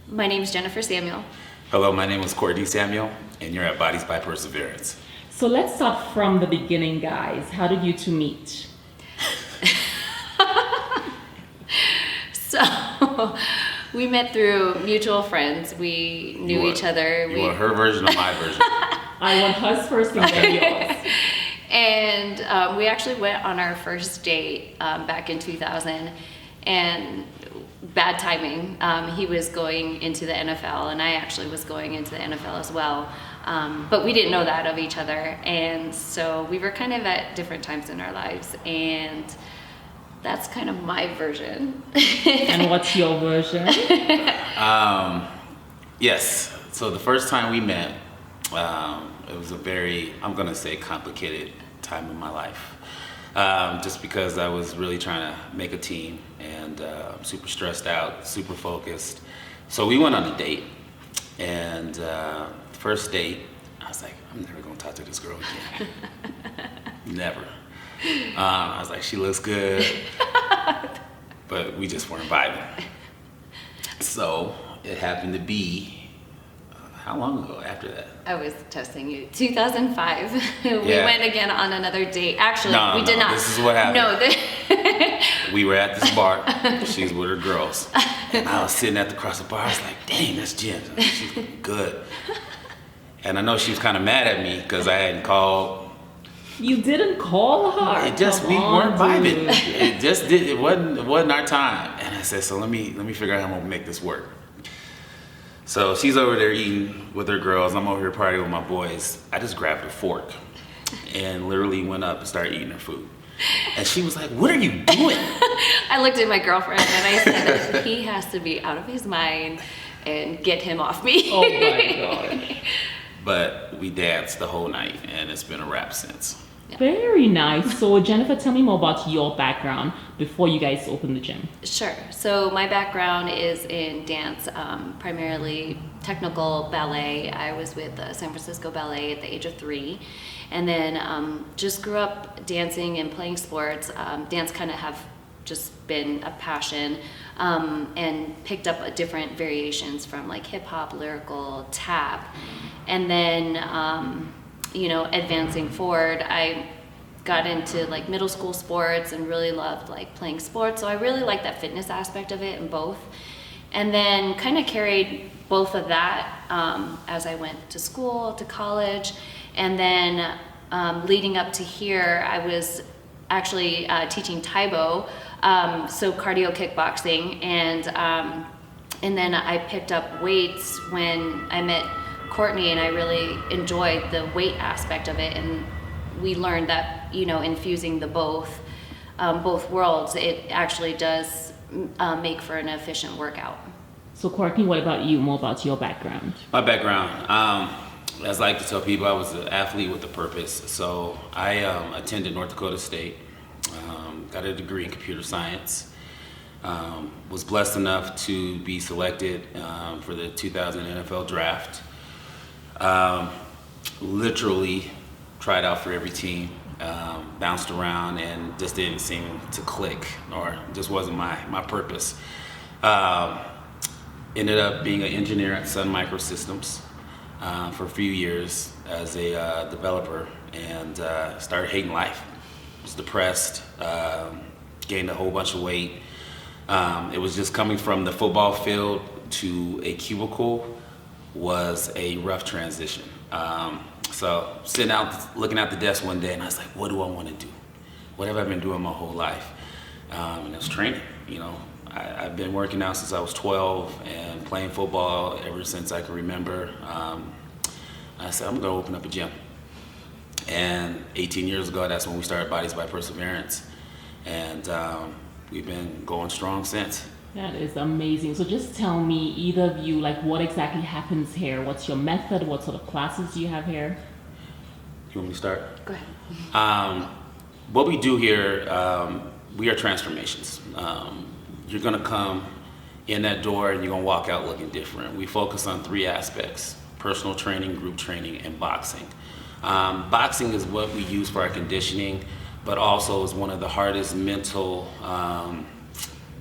My name is Jennifer Samuel. Hello, my name is Courtney Samuel, and you're at Bodies by Perseverance. So let's start from the beginning, guys. How did you two meet? So we met through mutual friends. We knew each other. You want her version or my version? I want hers first and then yours. And we actually went on our first date back in 2000, and bad timing. He was going into the NFL, and I actually was going into the NFL as well. But we didn't know that of each other, and so we were kind of at different times in our lives, and that's kind of my version. And what's your version? Yes. So the first time we met, it was a very, I'm going to say, complicated time in my life. Just because I was really trying to make a team and super stressed out, super focused. So we went on a date, and first date, I was like, I'm never going to talk to this girl again. Never. I was like, she looks good, but we just weren't vibing. So it happened to be, how long ago after that? I was testing you. 2005. We went again on another date. Actually, we did not. This is what happened. No, We were at this bar. She's with her girls. And I was sitting at the cross the bar. I was like, dang, that's Jen. She's good. And I know she was kind of mad at me because I hadn't called. You didn't call her. It just, we weren't vibing. It wasn't our time. And I said, so let me figure out how I'm gonna make this work. So she's over there eating with her girls. I'm over here partying with my boys. I just grabbed a fork and literally went up and started eating her food. And she was like, what are you doing? I looked at my girlfriend and I said, he has to be out of his mind and get him off me. Oh my God. But we danced the whole night, and it's been a wrap since. Very nice. So Jennifer, tell me more about your background before you guys opened the gym. Sure. So my background is in dance, primarily technical ballet. I was with the San Francisco Ballet at the age of 3. And then just grew up dancing and playing sports. Dance kind of have just been a passion, and picked up different variations from like hip hop, lyrical, tap. And then, advancing forward, I got into like middle school sports and really loved like playing sports. So I really liked that fitness aspect of it in both. And then kind of carried both of that as I went to school, to college. And then leading up to here, I was actually teaching Taibo, so cardio kickboxing. And then I picked up weights when I met Courtney, and I really enjoyed the weight aspect of it. And we learned that, infusing the both worlds, it actually does make for an efficient workout. So Courtney, what about you? More about your background. My background, as I like to tell people, I was an athlete with a purpose. So I attended North Dakota State, got a degree in computer science, was blessed enough to be selected for the 2000 NFL draft. Literally tried out for every team, bounced around, and just didn't seem to click, or just wasn't my purpose. Ended up being an engineer at Sun Microsystems for a few years as a developer, and started hating life. Was depressed, gained a whole bunch of weight. It was just coming from the football field to a cubicle was a rough transition. So sitting out, looking at the desk one day, and I was like, what do I want to do? What have I been doing my whole life? And it's training. I've been working out since I was 12 and playing football ever since I can remember. I said, I'm gonna open up a gym. And 18 years ago, that's when we started Bodies by Perseverance. And we've been going strong since. That is amazing. So just tell me, either of you, like what exactly happens here? What's your method? What sort of classes do you have here? You want me to start? Go ahead. What we do here, we are transformations. You're gonna come in that door and you're gonna walk out looking different. We focus on 3 aspects: personal training, group training, and boxing. Boxing is what we use for our conditioning, but also is one of the hardest mental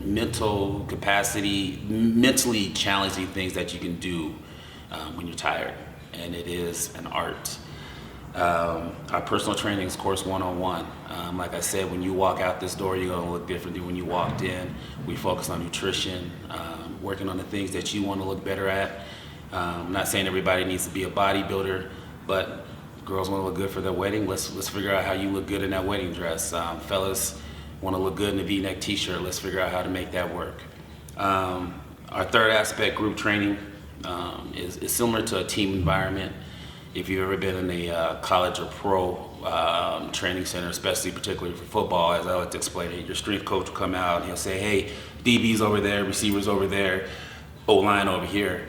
mental capacity, mentally challenging things that you can do when you're tired, and it is an art. Our personal training is course 101. Like I said, when you walk out this door, you're gonna look different than when you walked in. We focus on nutrition, working on the things that you want to look better at. I'm not saying everybody needs to be a bodybuilder, but girls want to look good for their wedding. Let's figure out how you look good in that wedding dress. Fellas want to look good in a V-neck t-shirt. Let's figure out how to make that work. Our third aspect, group training, is similar to a team environment. If you've ever been in a college or pro training center, especially particularly for football, as I like to explain it, your strength coach will come out and he'll say, hey, DB's over there, receivers over there, O-line over here.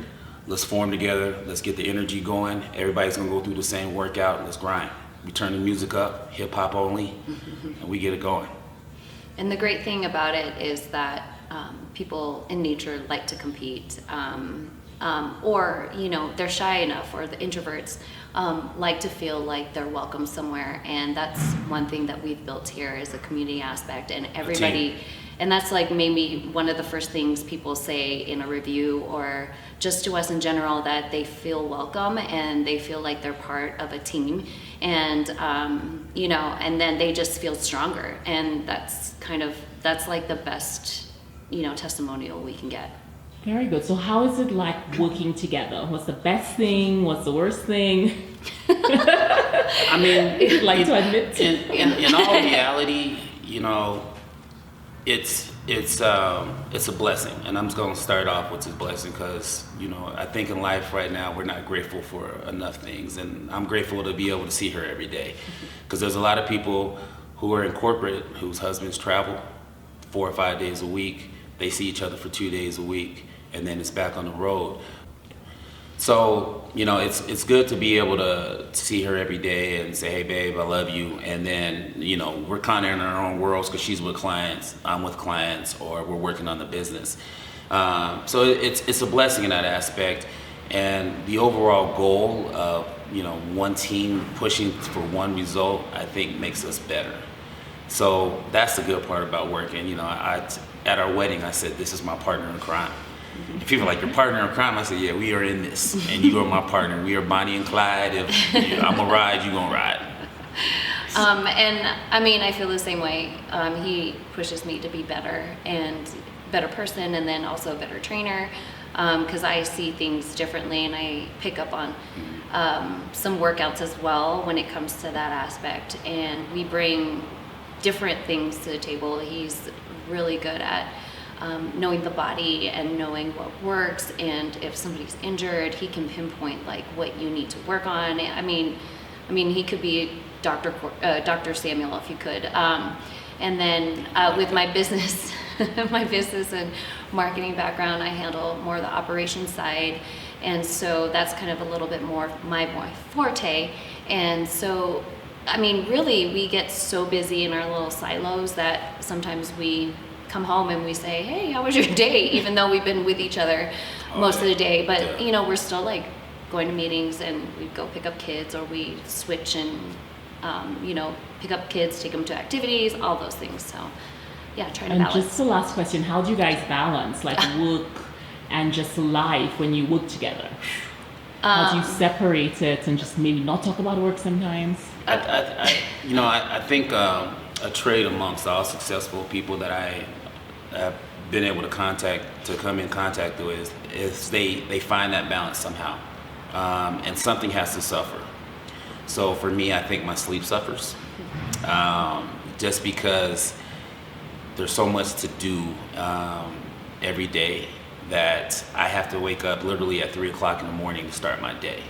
Let's form together, let's get the energy going. Everybody's gonna go through the same workout, let's grind. We turn the music up, hip hop only, and we get it going. And the great thing about it is that people in nature like to compete, or they're shy enough, or the introverts like to feel like they're welcome somewhere. And that's one thing that we've built here is a community aspect, and everybody. And that's like maybe one of the first things people say in a review or just to us in general, that they feel welcome and they feel like they're part of a team, and and then they just feel stronger, and that's like the best testimonial we can get. Very good. So how is it like working together? What's the best thing? What's the worst thing? I mean, like to admit to. In all reality, it's a blessing, and I'm just gonna start off with this blessing because I think in life right now we're not grateful for enough things, and I'm grateful to be able to see her every day, because there's a lot of people who are in corporate whose husbands travel 4 or 5 days a week. They see each other for 2 days a week, and then it's back on the road. So, it's good to be able to see her every day and say, hey, babe, I love you. And then, we're kind of in our own worlds because she's with clients, I'm with clients, or we're working on the business. So it's a blessing in that aspect. And the overall goal of, one team pushing for one result, I think makes us better. So that's the good part about working. At our wedding, I said, this is my partner in crime. And people are like, your partner in crime? I said, yeah, we are in this, and you are my partner. We are Bonnie and Clyde. If I'm gonna ride, you gonna ride. And I mean, I feel the same way. He pushes me to be better and better person, and then also a better trainer, because I see things differently, and I pick up on some workouts as well when it comes to that aspect. And we bring different things to the table. He's really good at knowing the body and knowing what works, and if somebody's injured, he can pinpoint like what you need to work on. I mean, he could be Dr. Samuel if you could. And then with my business, my business and marketing background, I handle more of the operations side, and so that's kind of a little bit more my forte. And so, I mean, really, we get so busy in our little silos that sometimes we come home and we say, hey, how was your day? Even though we've been with each other most of the day, but we're still like going to meetings, and we go pick up kids, or we switch and pick up kids, take them to activities, all those things. So yeah, try to balance. And just the last question, how do you guys balance like work and just life when you work together? How do you separate it and just maybe not talk about work sometimes? I think a trait amongst all successful people that I have been able to come in contact with is they find that balance somehow, and something has to suffer. So for me, I think my sleep suffers, just because there's so much to do every day that I have to wake up literally at 3 o'clock in the morning to start my day.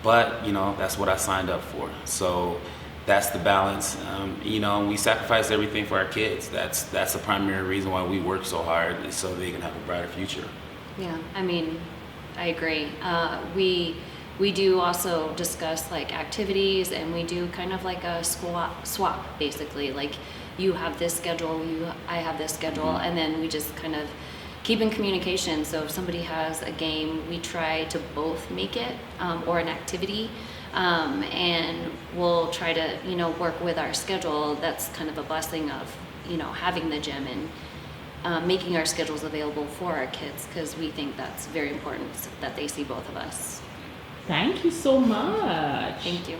But that's what I signed up for. So that's the balance. We sacrifice everything for our kids. That's the primary reason why we work so hard, is so they can have a brighter future. Yeah, I mean, I agree. We do also discuss like activities, and we do kind of like a swap basically. Like you have this schedule, I have this schedule, and then we just kind of keep in communication. So if somebody has a game, we try to both make it, or an activity. And we'll try to, work with our schedule. That's kind of a blessing of, having the gym making our schedules available for our kids, because we think that's very important that they see both of us. Thank you so much. Thank you.